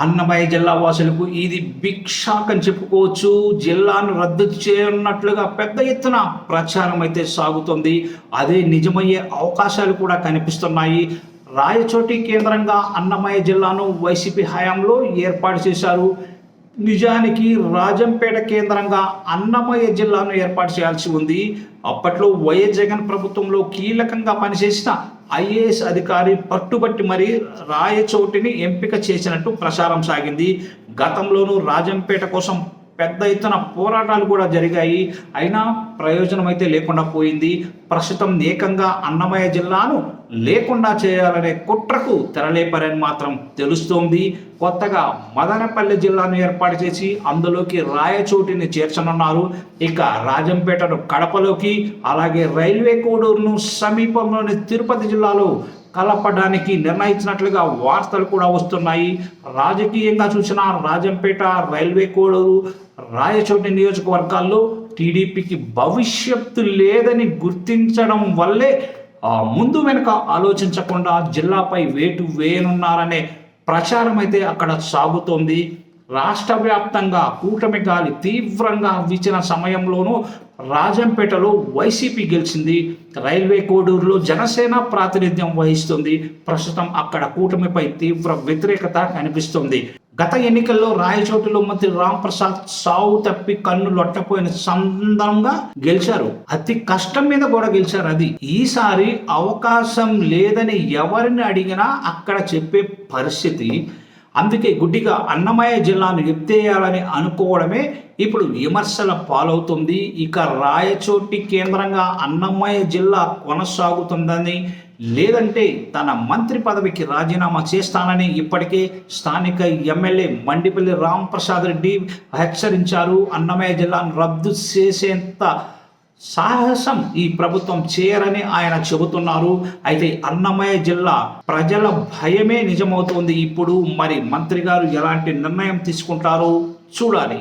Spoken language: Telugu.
అన్నమయ్య జిల్లా వాసులకు ఇది బిగ్ షాక్ అని చెప్పుకోవచ్చు. జిల్లాను రద్దు చేయనున్నట్లుగా పెద్ద ఎత్తున ప్రచారం అయితే సాగుతుంది. అదే నిజమయ్యే అవకాశాలు కూడా కనిపిస్తున్నాయి. రాయచోటి కేంద్రంగా అన్నమయ్య జిల్లాను వైసీపీ హయాంలో ఏర్పాటు చేశారు. నిజానికి రాజంపేట కేంద్రంగా అన్నమయ్య జిల్లాను ఏర్పాటు చేయాల్సి ఉంది. అప్పట్లో వైఎస్ జగన్ ప్రభుత్వంలో కీలకంగా పనిచేసిన ఐఏఎస్ అధికారి పట్టుబట్టి మరీ రాయచోటిని ఎంపిక చేసినట్టు ప్రచారం సాగింది. గతంలోనూ రాజంపేట కోసం పెద్ద ఎత్తున పోరాటాలు కూడా జరిగాయి. అయినా ప్రయోజనం అయితే లేకుండా పోయింది. ప్రస్తుతం ఏకంగా అన్నమయ్య జిల్లాను లేకుండా చేయాలనే కుట్రకు తెరలేపారని మాత్రం తెలుస్తోంది. కొత్తగా మదనపల్లి జిల్లాను ఏర్పాటు చేసి అందులోకి రాయచోటిని చేర్చనున్నారు. ఇక రాజంపేటను కడపలోకి, అలాగే రైల్వే కోడూరును సమీపంలోని తిరుపతి జిల్లాలో కలపడానికి నిర్ణయించినట్లుగా వార్తలు కూడా వస్తున్నాయి. రాజకీయంగా చూసిన రాజంపేట, రైల్వే కోడూరు, రాయచోటి నియోజకవర్గాల్లో టీడీపీకి భవిష్యత్తు లేదని గుర్తించడం వల్లే ముందు వెనుక ఆలోచించకుండా జిల్లాపై వేటు వేయనున్నారనే ప్రచారం అయితే అక్కడ సాగుతోంది. రాష్ట్ర వ్యాప్తంగా కూటమి గాలి తీవ్రంగా వీచిన సమయంలోనూ రాజంపేటలో వైసీపీ గెలిచింది. రైల్వే కోడూరులో జనసేన ప్రాతినిధ్యం వహిస్తుంది. ప్రస్తుతం అక్కడ కూటమిపై తీవ్ర వ్యతిరేకత కనిపిస్తుంది. గత ఎన్నికల్లో రాయచోటిలో మంత్రి రామ్ ప్రసాద్ సావు తప్పి కన్ను లొట్టపోయిన సందర్భంగా గెలిచారు. అతి కష్టం మీద కూడా గెలిచారు. అది ఈసారి అవకాశం లేదని ఎవరిని అడిగినా అక్కడ చెప్పే పరిస్థితి. అందుకే గుడ్డిగా అన్నమయ్య జిల్లాను ఎత్తేయాలని అనుకోవడమే ఇప్పుడు విమర్శల పాలవుతుంది. ఇక రాయచోటి కేంద్రంగా అన్నమయ్య జిల్లా కొనసాగుతుందని, లేదంటే తన మంత్రి పదవికి రాజీనామా చేస్తానని ఇప్పటికే స్థానిక ఎమ్మెల్యే మండిపల్లి రామ్ ప్రసాద్ రెడ్డి హెచ్చరించారు. అన్నమయ్య జిల్లాను రద్దు చేసేంత సాహసం ఈ ప్రభుత్వం చేయరని ఆయన చెబుతున్నారు. అయితే అన్నమయ్య జిల్లా ప్రజల భయమే నిజమవుతోంది ఇప్పుడు. మరి మంత్రి గారు ఎలాంటి నిర్ణయం తీసుకుంటారో చూడాలి.